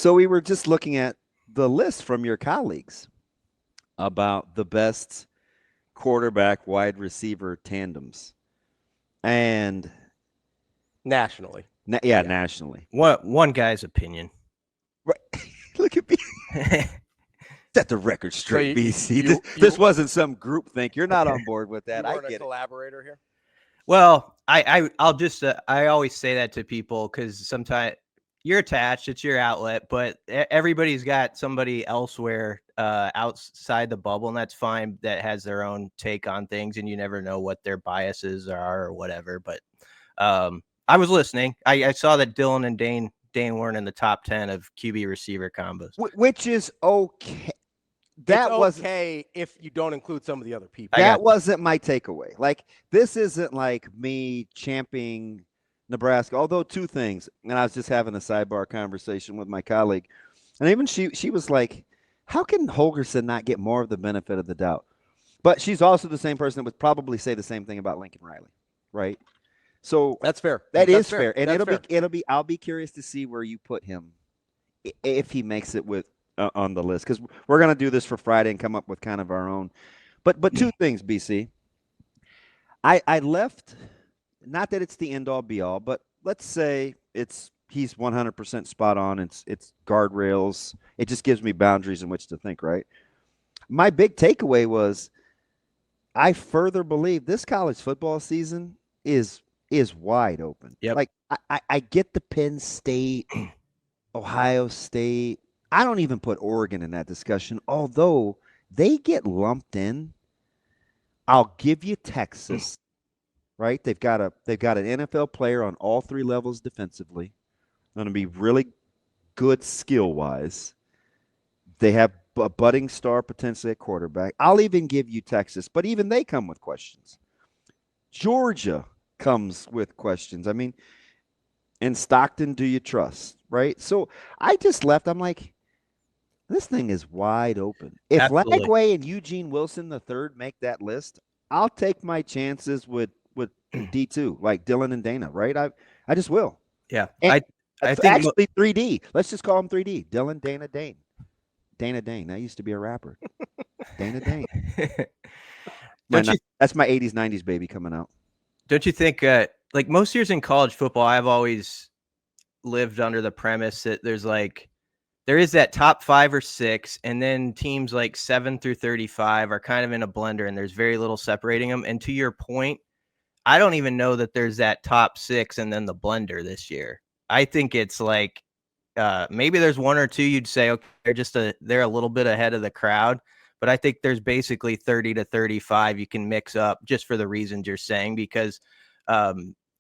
So we were just looking at the list from your colleagues about the best quarterback wide receiver tandems. And Nationally. yeah, nationally. One guy's opinion. Right. Look at me. Set the record straight, So BC. This wasn't some group think. You're not on board with that. You weren't I a get it. collaborator here? Well, I'll just I always say that to people because sometimes you're attached, it's your outlet, but everybody's got somebody elsewhere outside the bubble, and that's fine, that has their own take on things, and you never know what their biases are or whatever. But I was listening. I saw that Dylan and Dane weren't in the top 10 of QB receiver combos, which is okay. That was okay if you don't include some of the other people. That wasn't my takeaway. Like, this isn't like me championing Nebraska. Although two things, and I was just having a sidebar conversation with my colleague, and even she was like, "How can Holgorsen not get more of the benefit of the doubt?" But she's also the same person that would probably say the same thing about Lincoln Riley, right? So that's fair. That's fair, and it'll be. I'll be curious to see where you put him if he makes it with. On the list, because we're going to do this for Friday and come up with kind of our own. But two things, BC. I left, not that it's the end all be all, but let's say he's 100% spot on. It's guardrails. It just gives me boundaries in which to think, right? My big takeaway was I further believe this college football season is wide open. Yep. Like I get the Penn State, Ohio State. I don't even put Oregon in that discussion, although they get lumped in. I'll give you Texas, right? They've got an NFL player on all three levels defensively. Going to be really good skill-wise. They have a budding star potentially at quarterback. I'll even give you Texas, but even they come with questions. Georgia comes with questions. I mean, in Stockton, do you trust, right? So I just left. I'm like, this thing is wide open. If Lagway and Eugene Wilson III make that list, I'll take my chances with D2, like Dylan and Dana, right? I just will. Yeah. And I think actually 3D. Let's just call him 3D. Dylan, Dana, Dane. Dana Dane. That used to be a rapper. Dana Dane. That's my 80s, 90s baby coming out. Don't you think, like most years in college football, I've always lived under the premise that there is that top 5 or 6, and then teams like 7 through 35 are kind of in a blender, and there's very little separating them. And to your point, I don't even know that there's that top 6 and then the blender this year. I think it's like maybe there's 1 or 2 you'd say, okay, they're a little bit ahead of the crowd. But I think there's basically 30 to 35 you can mix up just for the reasons you're saying, because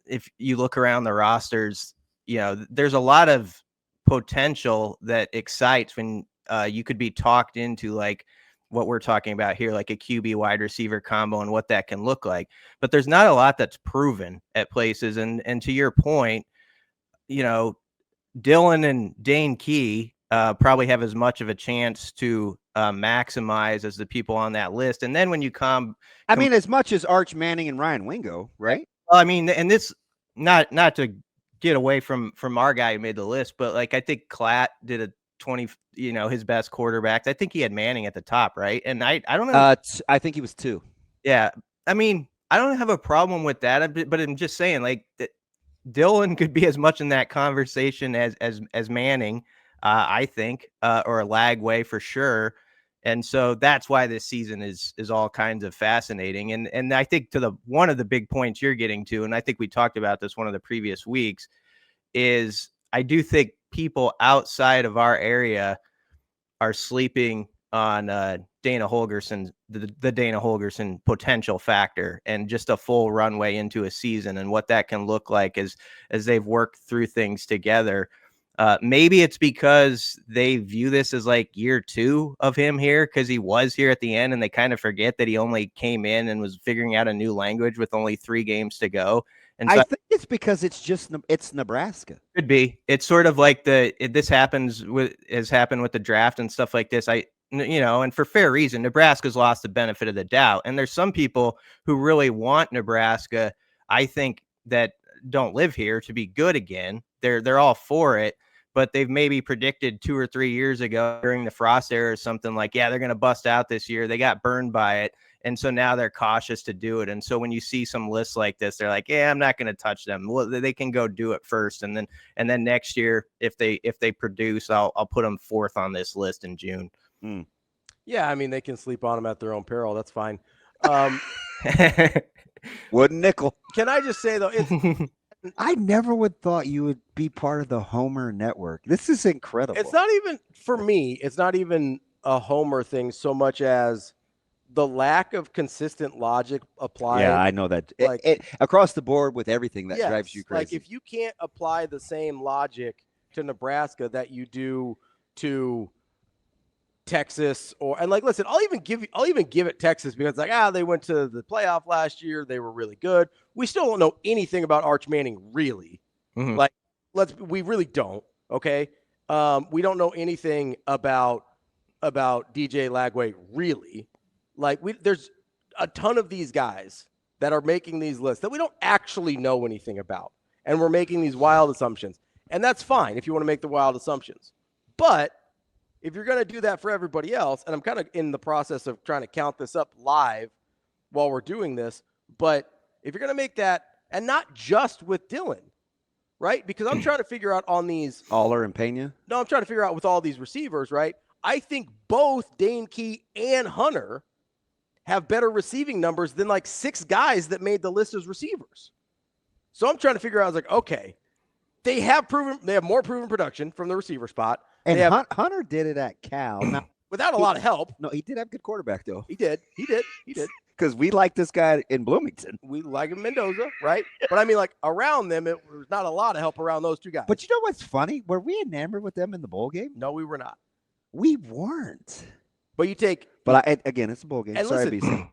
if you look around the rosters, there's a lot of potential that excites when you could be talked into like what we're talking about here, like a QB wide receiver combo and what that can look like. But there's not a lot that's proven at places. And to your point, Dylan and Dane Key probably have as much of a chance to maximize as the people on that list. And then when you I mean, as much as Arch Manning and Ryan Wingo, right? Well, I mean, and this not to get away from our guy who made the list, but like I think Klatt did a 20, his best quarterbacks. I think he had Manning at the top, right? And I don't know. I think he was 2. Yeah, I mean, I don't have a problem with that, but I'm just saying, like, Dylan could be as much in that conversation as Manning, I think, or Lagway for sure. And so that's why this season is all kinds of fascinating. And I think one of the big points you're getting to, and I think we talked about this one of the previous weeks, is I do think people outside of our area are sleeping on Dana Holgorsen, the Dana Holgorsen potential factor, and just a full runway into a season and what that can look like as they've worked through things together. Maybe it's because they view this as like year 2 of him here because he was here at the end, and they kind of forget that he only came in and was figuring out a new language with only 3 games to go. And so I think it's because it's Nebraska. Could be. It's sort of like has happened with the draft and stuff like this. And for fair reason, Nebraska's lost the benefit of the doubt. And there's some people who really want Nebraska, I think, that don't live here to be good again. They're all for it. but they've maybe predicted 2 or 3 years ago during the Frost era or something like, yeah, they're going to bust out this year. They got burned by it. And so now they're cautious to do it. And so when you see some lists like this, they're like, yeah, I'm not going to touch them. Well, they can go do it first. And then next year, if they produce, I'll put them fourth on this list in June. Yeah, I mean, they can sleep on them at their own peril. That's fine. Wooden nickel. Can I just say, though, I never would thought you would be part of the Homer network. This is incredible. It's not even, for me, it's not even a Homer thing so much as the lack of consistent logic applied. Yeah, I know that. Like, across the board with everything that drives you crazy. Like if you can't apply the same logic to Nebraska that you do to Texas, and like, listen, I'll even give it Texas because like, they went to the playoff last year. They were really good. We still don't know anything about Arch Manning, really. Mm-hmm. Like, we really don't. Okay. We don't know anything about DJ Lagway, really. Like, there's a ton of these guys that are making these lists that we don't actually know anything about. And we're making these wild assumptions. And that's fine if you want to make the wild assumptions. But if you're going to do that for everybody else, and I'm kind of in the process of trying to count this up live while we're doing this, but if you're going to make that, and not just with Dylan, right? Because I'm trying to figure out on these. Aller and Pena? No, I'm trying to figure out with all these receivers, right? I think both Dane Key and Hunter have better receiving numbers than like 6 guys that made the list as receivers. So I'm trying to figure out, I was like, okay, they have more proven production from the receiver spot. And Hunter did it at Cal. Now, without a lot of help. No, he did have good quarterback, though. He did. Because we like this guy in Bloomington. We like him in Mendoza, right? But I mean, like, around them, it was not a lot of help around those 2 guys. But you know what's funny? Were we enamored with them in the bowl game? No, we were not. We weren't. But you take. But again, it's a bowl game. And sorry, listen,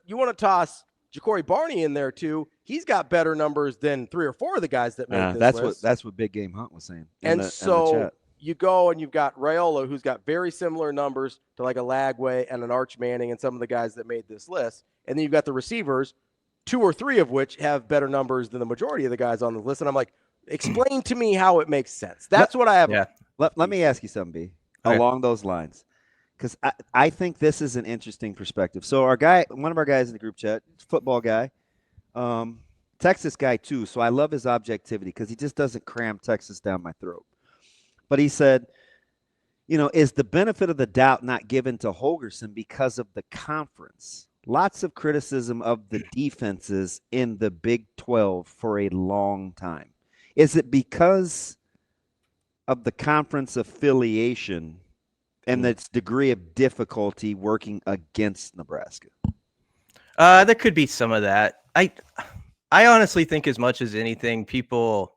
you want to toss Ja'Cory Barney in there too. He's got better numbers than 3 or 4 of the guys that made this list. That's what Big Game Hunt was saying. So you go and you've got Raiola, who's got very similar numbers to like a Lagway and an Arch Manning and some of the guys that made this list. And then you've got the receivers, 2 or 3 of which have better numbers than the majority of the guys on the list. And I'm like, explain to me how it makes sense. That's what I have. Yeah. Let me ask you something, B, along those lines. Because I think this is an interesting perspective. So one of our guys in the group chat, football guy, Texas guy too. So I love his objectivity because he just doesn't cram Texas down my throat. But he said, is the benefit of the doubt not given to Holgorsen because of the conference? Lots of criticism of the defenses in the Big 12 for a long time. Is it because of the conference affiliation and its degree of difficulty working against Nebraska? There could be some of that. I honestly think as much as anything, people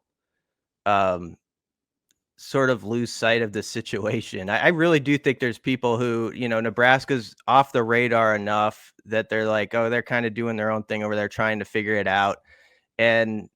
sort of lose sight of the situation. I really do think there's people who, Nebraska's off the radar enough that they're like, oh, they're kind of doing their own thing over there, trying to figure it out. And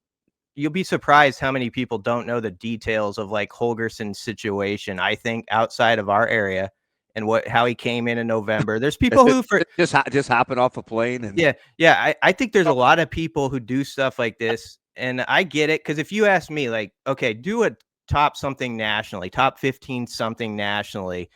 you'll be surprised how many people don't know the details of like Holgorsen's situation. I think outside of our area and how he came in November, there's people who just hopping off a plane. And yeah. I think there's a lot of people who do stuff like this, and I get it. Cause if you ask me, like, okay, do a top something nationally, top 15 something nationally.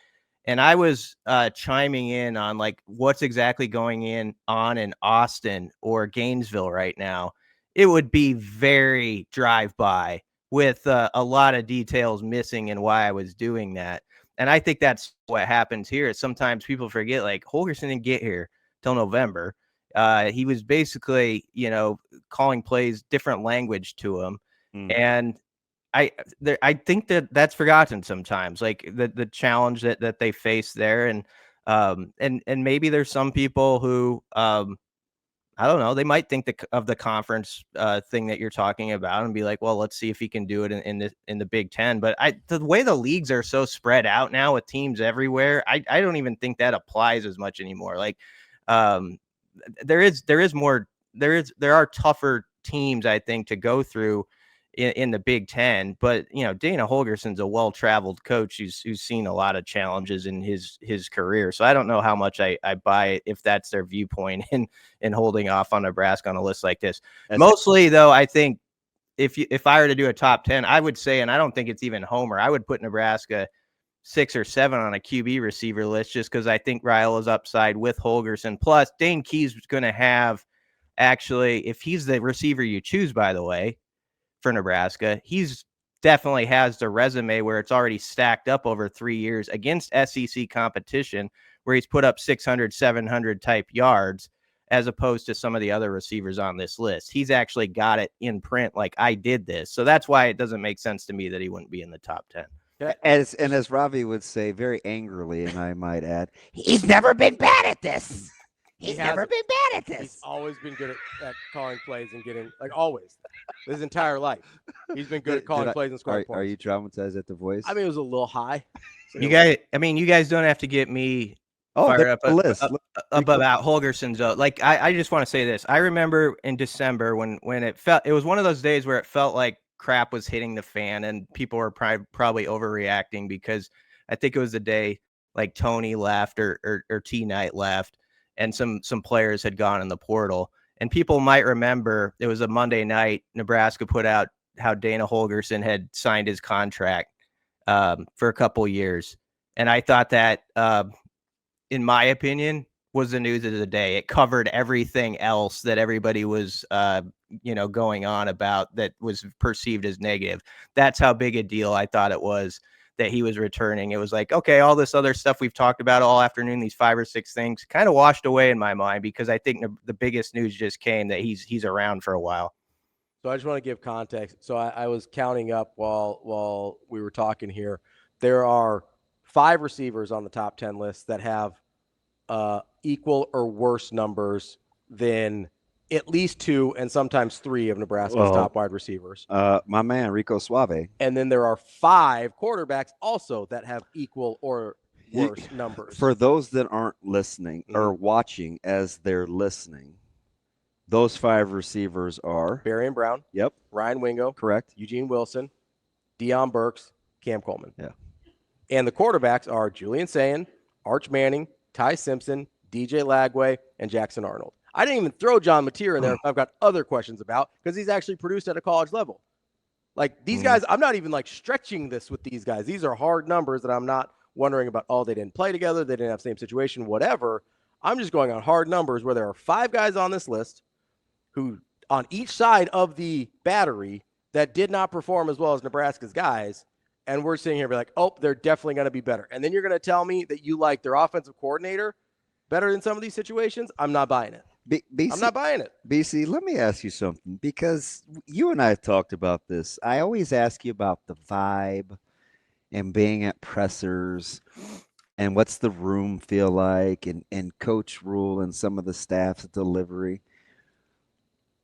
And I was chiming in on like what's exactly going on in Austin or Gainesville right now. It would be very drive-by with a lot of details missing and why I was doing that. And I think that's what happens here. Sometimes people forget, like, Holgorsen didn't get here till November. He was basically, calling plays, different language to him. And I think that's forgotten sometimes, like the challenge that they face there. And maybe there's some people who, I don't know, they might think of the conference thing that you're talking about and be like, well, let's see if he can do it in the Big Ten. But the way the leagues are so spread out now with teams everywhere, I don't even think that applies as much anymore. Like there are tougher teams, I think, to go through in the Big Ten, but Dana Holgorsen's a well-traveled coach who's seen a lot of challenges in his career. So I don't know how much I buy it if that's their viewpoint in holding off on Nebraska on a list like this. Mostly though, I think if I were to do a top 10, I would say, and I don't think it's even homer, I would put Nebraska 6 or 7 on a QB receiver list, just because I think Raiola's upside with Holgorsen. Plus, Dane Key's going to have, actually, if he's the receiver you choose, by the way, for Nebraska, he's definitely has the resume where it's already stacked up over 3 years against SEC competition, where he's put up 600, 700 type yards, as opposed to some of the other receivers on this list. He's actually got it in print, like, I did this. So that's why it doesn't make sense to me that he wouldn't be in the top 10. As Ravi would say very angrily, and I might add, he's never been bad at this. He's never been bad at this. He's always been good at calling plays and getting, like, always. His entire life. He's been good at calling plays and scoring points. Are you traumatized at the voice? I mean, it was a little high. So you guys don't have to get me fired up about Holgorsen's. Like, I just want to say this. I remember in December when it was one of those days where it felt like crap was hitting the fan and people were probably overreacting, because I think it was the day like Tony left or T Knight left, and some players had gone in the portal. And people might remember it was a Monday night. Nebraska put out how Dana Holgorsen had signed his contract for a couple years. And I thought that, in my opinion, was the news of the day. It covered everything else that everybody was, going on about that was perceived as negative. That's how big a deal I thought it was that he was returning. It was like, okay, all this other stuff we've talked about all afternoon, these 5 or 6 things, kind of washed away in my mind, because I think the biggest news just came that he's around for a while. So I just want to give context. So I was counting up while we were talking here. There are 5 receivers on the top 10 list that have equal or worse numbers than at least 2 and sometimes 3 of Nebraska's top wide receivers. My man, Rico Suave. And then there are 5 quarterbacks also that have equal or worse numbers. For those that aren't listening or watching as they're listening, those 5 receivers are Barian Brown. Yep. Ryan Wingo. Correct. Eugene Wilson. Deion Burks. Cam Coleman. Yeah. And the quarterbacks are Julian Sayin, Arch Manning, Ty Simpson, DJ Lagway, and Jackson Arnold. I didn't even throw John Mateer in there. I've got other questions about, because he's actually produced at a college level. Like, these guys, I'm not even like stretching this with these guys. These are hard numbers that I'm not wondering about, they didn't play together, they didn't have the same situation, whatever. I'm just going on hard numbers where there are 5 guys on this list who, on each side of the battery, that did not perform as well as Nebraska's guys. And we're sitting here and be like, oh, they're definitely going to be better. And then you're going to tell me that you like their offensive coordinator better than some of these situations? I'm not buying it. BC, I'm not buying it. BC, let me ask you something, because you and I have talked about this. I always ask you about the vibe and being at pressers and what's the room feel like, and Coach Rule and some of the staff's delivery.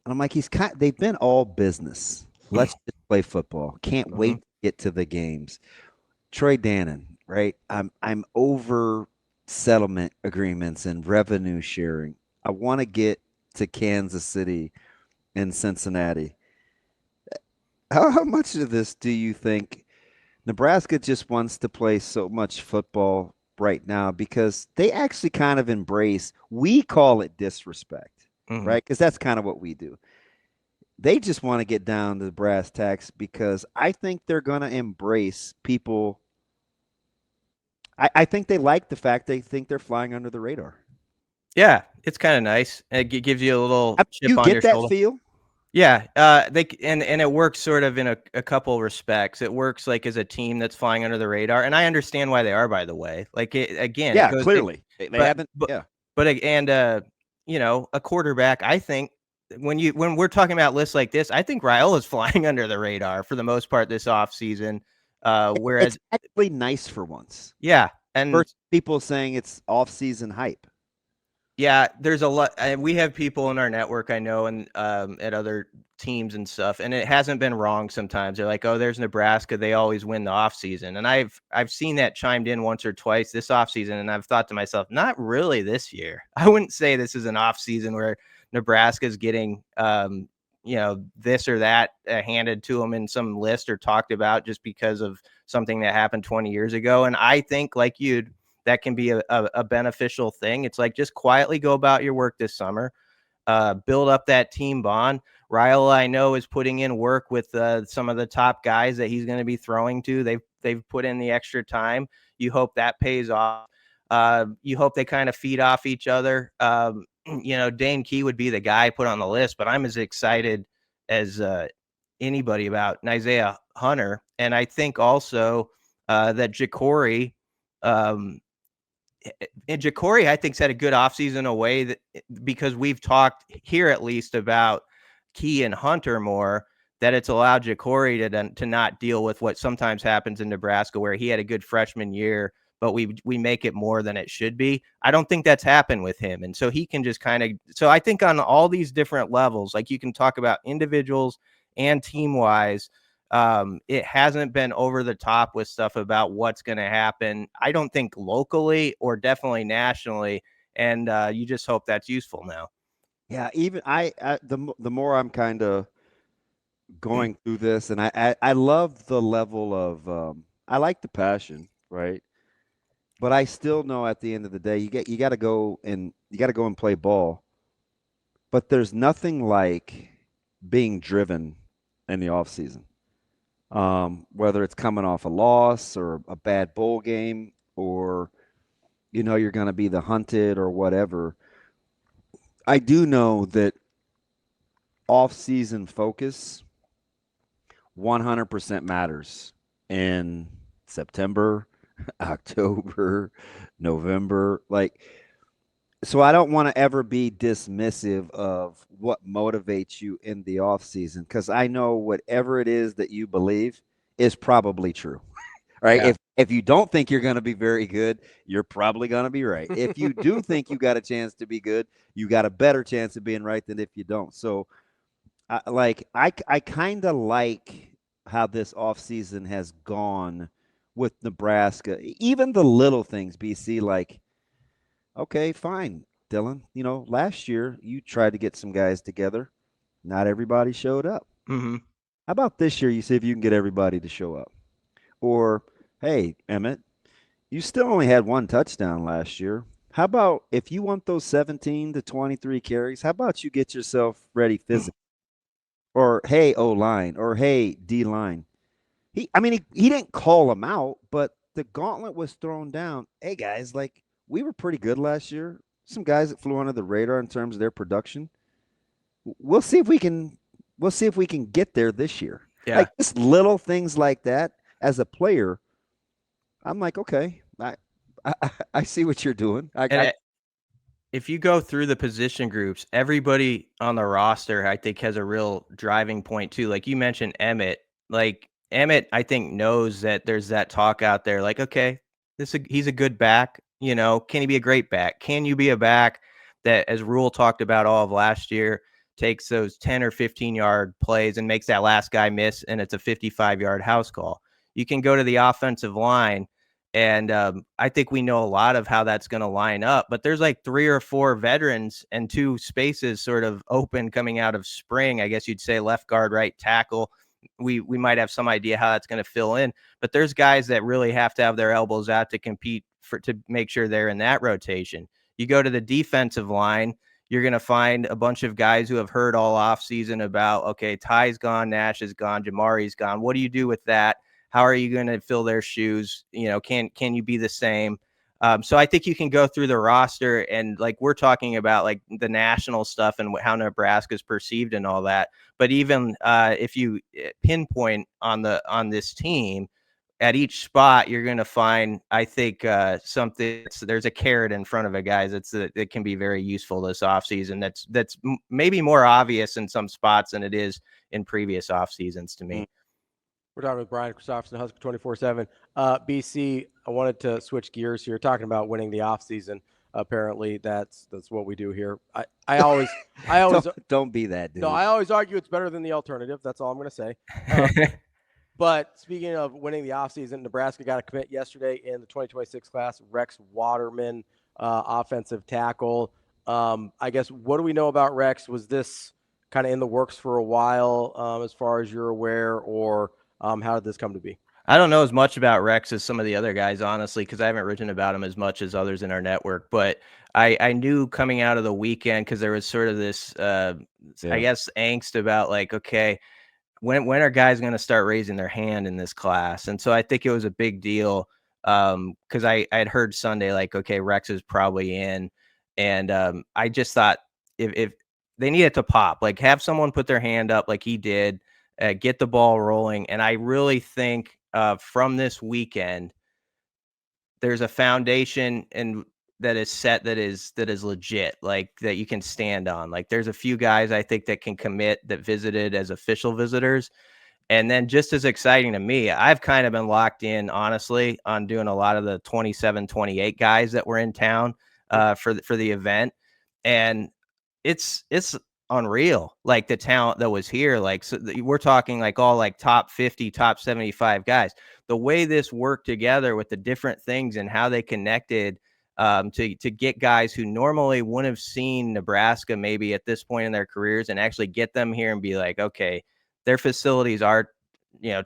And I'm like, they've been all business. Let's just play football. Can't wait to get to the games. Troy Dannon, right? I'm over settlement agreements and revenue sharing. I want to get to Kansas City and Cincinnati. How much of this do you think Nebraska just wants to play so much football right now because they actually kind of embrace, we call it disrespect, right? Because that's kind of what we do. They just want to get down to the brass tacks, because I think they're going to embrace people. I think they like the fact they think they're flying under the radar. Yeah, it's kind of nice. It gives you a little chip on your shoulder. You get that feel? Yeah, and it works sort of in a couple respects. It works like as a team that's flying under the radar, and I understand why they are. By the way, like clearly they haven't. But a quarterback. I think when we're talking about lists like this, I think Raiola's flying under the radar for the most part this offseason. Whereas it's actually nice for once. Yeah, and versus people saying it's off-season hype. Yeah, there's a lot. We have people in our network, I know, and at other teams and stuff, and it hasn't been wrong sometimes. They're like, oh, there's Nebraska. They always win the offseason. And I've seen that chimed in once or twice this offseason, and I've thought to myself, not really this year. I wouldn't say this is an offseason where Nebraska's getting, this or that handed to them in some list or talked about just because of something that happened 20 years ago. And I think, like that can be a beneficial thing. It's like, just quietly go about your work this summer, build up that team bond. Raiola, I know, is putting in work with some of the top guys that he's going to be throwing to. They've put in the extra time. You hope that pays off. You hope they kind of feed off each other. Dane Key would be the guy put on the list, but I'm as excited as anybody about Isaiah Hunter. And I think also that Ja'Cory, and Ja'Cory, I think, had a good offseason away that because we've talked here at least about Key and Hunter more, that it's allowed Ja'Cory to not deal with what sometimes happens in Nebraska, where he had a good freshman year, but we make it more than it should be. I don't think that's happened with him. And so he can just kind of, so I think on all these different levels, like you can talk about individuals and team wise, it hasn't been over the top with stuff about what's going to happen. I don't think locally or definitely nationally. And you just hope that's useful now. Yeah, even the more I'm kind of going through this, and I love the level of I like the passion, right? But I still know at the end of the day, you got to go and play ball. But there's nothing like being driven in the off season. Whether it's coming off a loss or a bad bowl game, or you're going to be the hunted or whatever. I do know that off-season focus 100% matters in September, October, November. So I don't want to ever be dismissive of what motivates you in the off season, because I know whatever it is that you believe is probably true. Right? Yeah. If you don't think you're going to be very good, you're probably going to be right. If you do think you got a chance to be good, you got a better chance of being right than if you don't. So I kind of like how this offseason has gone with Nebraska. Even the little things, BC, like, okay, fine, Dylan. Last year you tried to get some guys together. Not everybody showed up. Mm-hmm. How about this year you see if you can get everybody to show up? Or, hey, Emmett, you still only had one touchdown last year. How about if you want those 17 to 23 carries, how about you get yourself ready physically? Or, hey, O-line, or hey, D-line. He didn't call them out, but the gauntlet was thrown down. Hey, guys, we were pretty good last year. Some guys that flew under the radar in terms of their production. We'll see if we can get there this year. Yeah. Like, just little things like that as a player, I'm like, okay, I see what you're doing. If you go through the position groups, everybody on the roster, I think, has a real driving point too. Like you mentioned, Emmett. Like Emmett, I think, knows that there's that talk out there. Like, okay, he's a good back. Can he be a great back? Can you be a back that, as Rule talked about all of last year, takes those 10 or 15-yard plays and makes that last guy miss, and it's a 55-yard house call? You can go to the offensive line. And I think we know a lot of how that's going to line up, but there's like 3 or 4 veterans and 2 spaces sort of open coming out of spring. I guess you'd say left guard, right tackle. We might have some idea how that's going to fill in, but there's guys that really have to have their elbows out to compete to make sure they're in that rotation. You go to the defensive line, you're going to find a bunch of guys who have heard all offseason about, okay, Ty's gone, Nash is gone, Jamari's gone. What do you do with that? How are you going to fill their shoes? Can you be the same? So I think you can go through the roster, and like we're talking about like the national stuff and how Nebraska is perceived and all that. But even if you pinpoint on this team at each spot, you're going to find, I think, something. There's a carrot in front of it, guys. It can be very useful this offseason. That's maybe more obvious in some spots than it is in previous off seasons to me. We're talking with Brian Christopherson of Husker247. BC, I wanted to switch gears here, talking about winning the offseason. Apparently, that's what we do here. I always don't be that dude. No, I always argue it's better than the alternative. That's all I'm going to say. But speaking of winning the offseason, Nebraska got a commit yesterday in the 2026 class, Rex Waterman, offensive tackle. I guess, what do we know about Rex? Was this kind of in the works for a while, as far as you're aware, or how did this come to be? I don't know as much about Rex as some of the other guys, honestly, because I haven't written about him as much as others in our network. But I knew coming out of the weekend, because there was sort of this, I guess, angst about like, okay, when are guys going to start raising their hand in this class? And so I think it was a big deal, because I had heard Sunday like, okay, Rex is probably in, and I just thought if they needed to pop, like have someone put their hand up like he did, get the ball rolling. And I really think from this weekend, there's a foundation and that is set, that is legit, like that you can stand on. Like there's a few guys I think that can commit, that visited as official visitors. And then just as exciting to me, I've kind of been locked in, honestly, on doing a lot of the 27, 28 guys that were in town for the event. And it's unreal, like the talent that was here. Like, so we're talking like all like top 50, top 75 guys. The way this worked together with the different things and how they connected, to get guys who normally wouldn't have seen Nebraska maybe at this point in their careers, and actually get them here and be like, okay, their facilities are,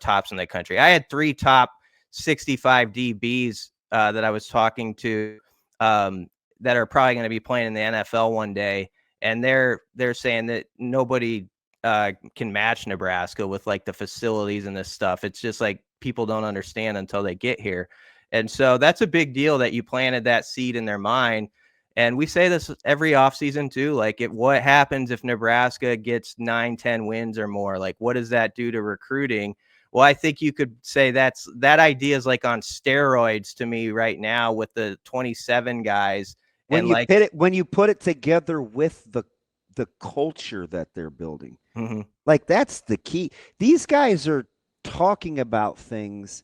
tops in the country. I had 3 top 65 DBs that I was talking to, that are probably going to be playing in the NFL one day, and they're saying that nobody can match Nebraska with like the facilities and this stuff. It's just like people don't understand until they get here. And so that's a big deal that you planted that seed in their mind. And we say this every offseason too. Like, what happens if Nebraska gets 9-10 wins or more? Like, what does that do to recruiting? Well, I think you could say that idea is like on steroids to me right now with the 27 guys. When And you like, when you put it together with the culture that they're building, mm-hmm. like that's the key. These guys are talking about things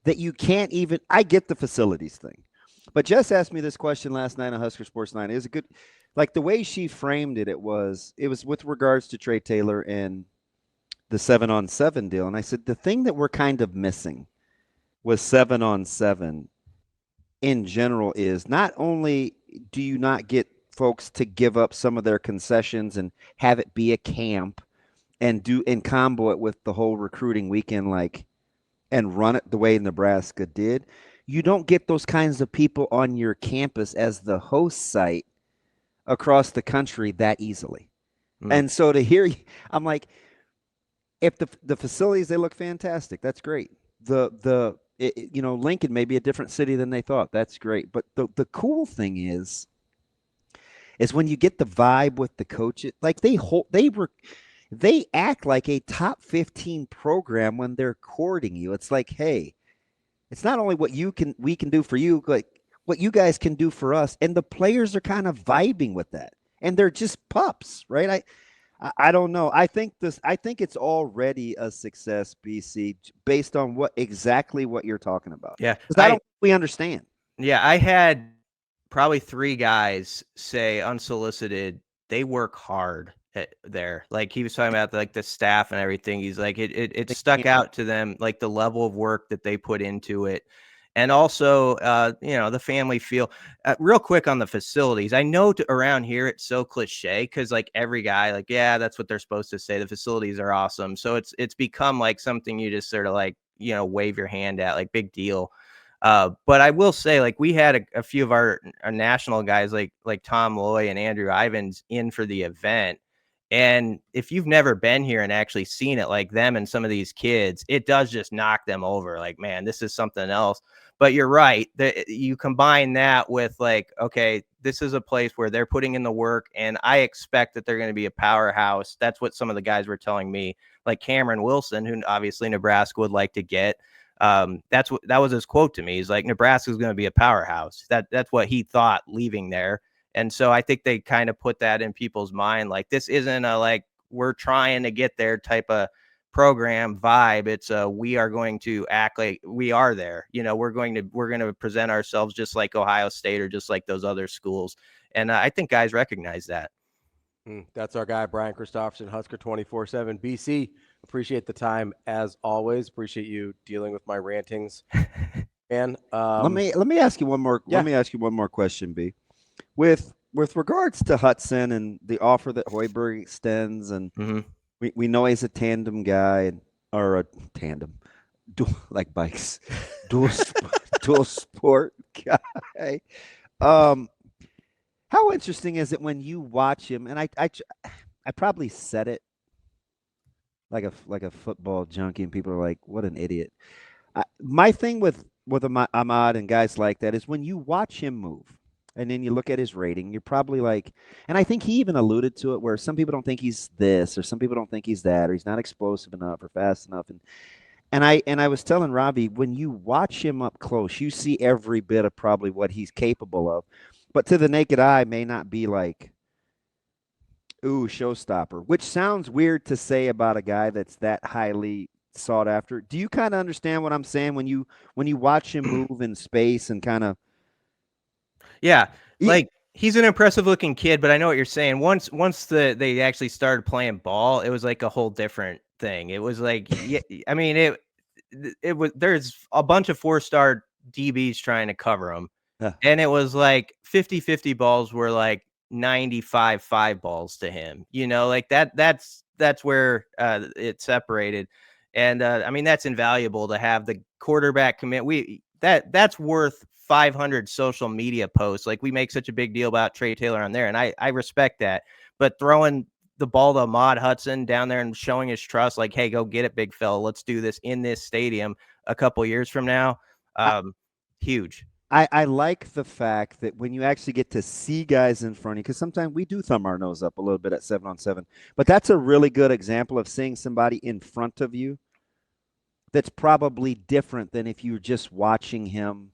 that you can't even. I get the facilities thing, but Jess asked me this question last night on Husker Sports 9. It was a good, like the way she framed it. It was with regards to Trey Taylor and the 7-on-7 deal, and I said the thing that we're kind of missing with 7-on-7 in general is not only do you not get folks to give up some of their concessions and have it be a camp and combo it with the whole recruiting weekend, like, and run it the way Nebraska did, you don't get those kinds of people on your campus as the host site across the country that easily. And so to hear, I'm like, if the facilities, they look fantastic, that's great. Lincoln may be a different city than they thought. That's great. But the cool thing is when you get the vibe with the coaches, like they act like a top 15 program when they're courting you. It's like, hey, it's not only what we can do for you, like what you guys can do for us. And the players are kind of vibing with that. And they're just pups, right? I don't know. I think it's already a success, BC, based on exactly what you're talking about. Yeah. Because I don't we understand. Yeah, I had probably 3 guys say unsolicited, they work hard there. Like he was talking about like the staff and everything. He's like, it stuck out to them, like the level of work that they put into it. And also, the family feel. Real quick on the facilities, I know around here it's so cliche because like every guy, like, yeah, that's what they're supposed to say. The facilities are awesome, so it's become like something you just sort of like wave your hand at, like big deal. But I will say, like, we had a few of our national guys, like Tom Loy and Andrew Ivins, in for the event. And if you've never been here and actually seen it, like them and some of these kids, it does just knock them over. Like, man, this is something else. But you're right. You combine that with like, okay, this is a place where they're putting in the work, and I expect that they're going to be a powerhouse. That's what some of the guys were telling me, like Cameron Wilson, who obviously Nebraska would like to get. That was his quote to me. He's like, Nebraska is going to be a powerhouse. That's what he thought leaving there. And so I think they kind of put that in people's mind. Like, this isn't a, like, we're trying to get there type of program vibe. It's we are going to act like we are there. We're going to present ourselves just like Ohio State or just like those other schools. And I think guys recognize that. That's our guy, Brian Christopherson, Husker247. BC, appreciate the time as always. Appreciate you dealing with my rantings. And let me ask you one more. Yeah. Let me ask you one more question, B. With regards to Hudson and the offer that Hoiberg extends, and we know he's a tandem guy or a tandem. like bikes, dual dual sport guy. Um, how interesting is it when you watch him? And I probably said it like a football junkie, and people are like, "What an idiot." My thing with Ahmad and guys like that is when you watch him move, and then you look at his rating, you're probably like, and I think he even alluded to it, where some people don't think he's this, or some people don't think he's that, or he's not explosive enough or fast enough, and I was telling Ravi, when you watch him up close, you see every bit of probably what he's capable of, but to the naked eye may not be like, ooh, showstopper, which sounds weird to say about a guy that's that highly sought after. Do you kind of understand what I'm saying when you watch him move in space and kind of Yeah, like he's an impressive looking kid, but I know what you're saying. Once they actually started playing ball, it was like a whole different thing. It was like, yeah, I mean it was there's a bunch of 4-star DBs trying to cover him. And it was like 50-50 balls were like 95-5 balls to him. Like that's where it separated. And I mean that's invaluable to have the quarterback commit. That's worth 500 social media posts. Like we make such a big deal about Trey Taylor on there, and I respect that. But throwing the ball to Ahmad Hudson down there and showing his trust, like, hey, go get it, big fella. Let's do this in this stadium a couple years from now. Huge. I like the fact that when you actually get to see guys in front of you, because sometimes we do thumb our nose up a little bit at 7-on-7, but that's a really good example of seeing somebody in front of you that's probably different than if you're just watching him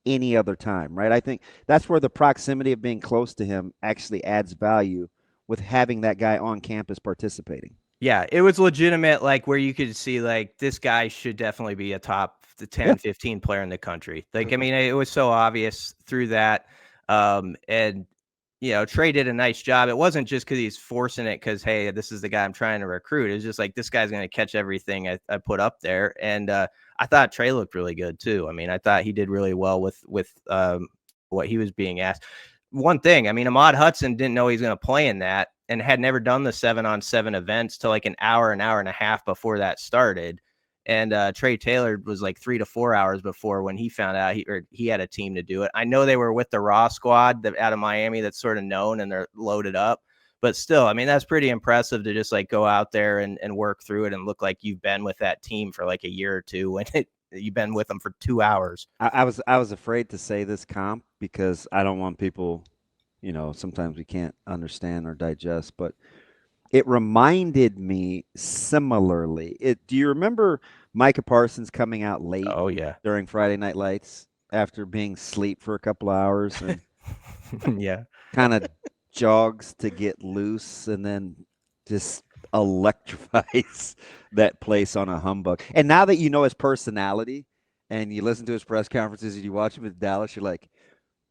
any other time, right? I think that's where the proximity of being close to him actually adds value with having that guy on campus participating. Yeah, it was legitimate, like where you could see like this guy should definitely be a top 10, 15 player in the country. Like, I mean, it was so obvious through that. And Trey did a nice job. It wasn't just because he's forcing it because, hey, this is the guy I'm trying to recruit. It's just like this guy's going to catch everything I put up there. And I thought Trey looked really good too. I mean, I thought he did really well with what he was being asked. One thing, I mean, Ahmad Hudson didn't know he was going to play in that and had never done the 7-on-7 events till like an hour and a half before that started. And Trey Taylor was like 3 to 4 hours before when he found out he had a team to do it. I know they were with the Raw squad out of Miami that's sort of known and they're loaded up. But still, I mean, that's pretty impressive to just like go out there and work through it and look like you've been with that team for like a year or two when you've been with them for 2 hours. I was afraid to say this comp because I don't want people, sometimes we can't understand or digest, but it reminded me similarly. Do you remember Micah Parsons coming out late? Oh yeah, during Friday Night Lights after being asleep for a couple hours and yeah, kind of jogs to get loose and then just electrifies that place on a humbug. And now that you know his personality and you listen to his press conferences and you watch him in Dallas, you're like,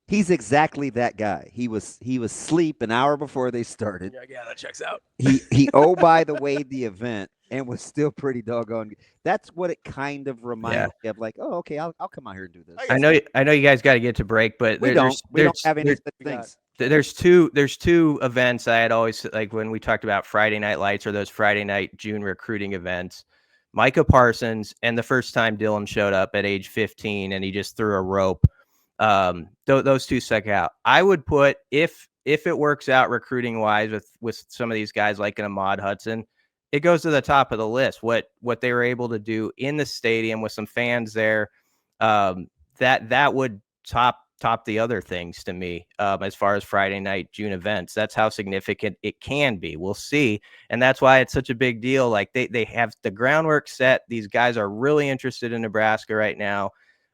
he's exactly that guy. He was asleep an hour before they started. Yeah, that checks out. He by the way the event and was still pretty doggone good. That's what it kind of reminded me of. Like, oh, okay, I'll come out here and do this. I know you guys got to get to break, but we don't have any things. There's two events I had always like when we talked about Friday Night Lights or those Friday night June recruiting events. Micah Parsons and the first time Dylan showed up at age 15 and he just threw a rope. Those two stuck out. I would put if it works out recruiting wise with some of these guys like an Ahmad Hudson, it goes to the top of the list. What they were able to do in the stadium with some fans there, that would top the other things to me as far as Friday night June events. That's how significant it can be. We'll see, and that's why it's such a big deal. Like they have the groundwork set. These guys are really interested in Nebraska right now.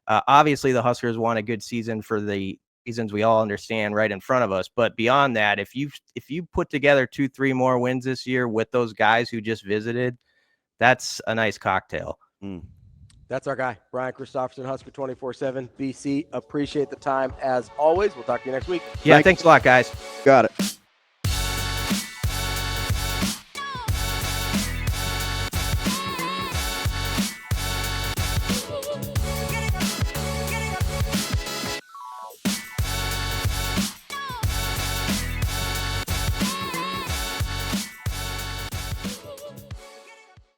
Obviously, the Huskers want a good season for the reasons we all understand right in front of us. But beyond that, if you put together 2-3 more wins this year with those guys who just visited, that's a nice cocktail. That's our guy, Brian Christopherson, Husker247, BC. Appreciate the time as always. We'll talk to you next week. Yeah, thanks a lot, guys. Got it.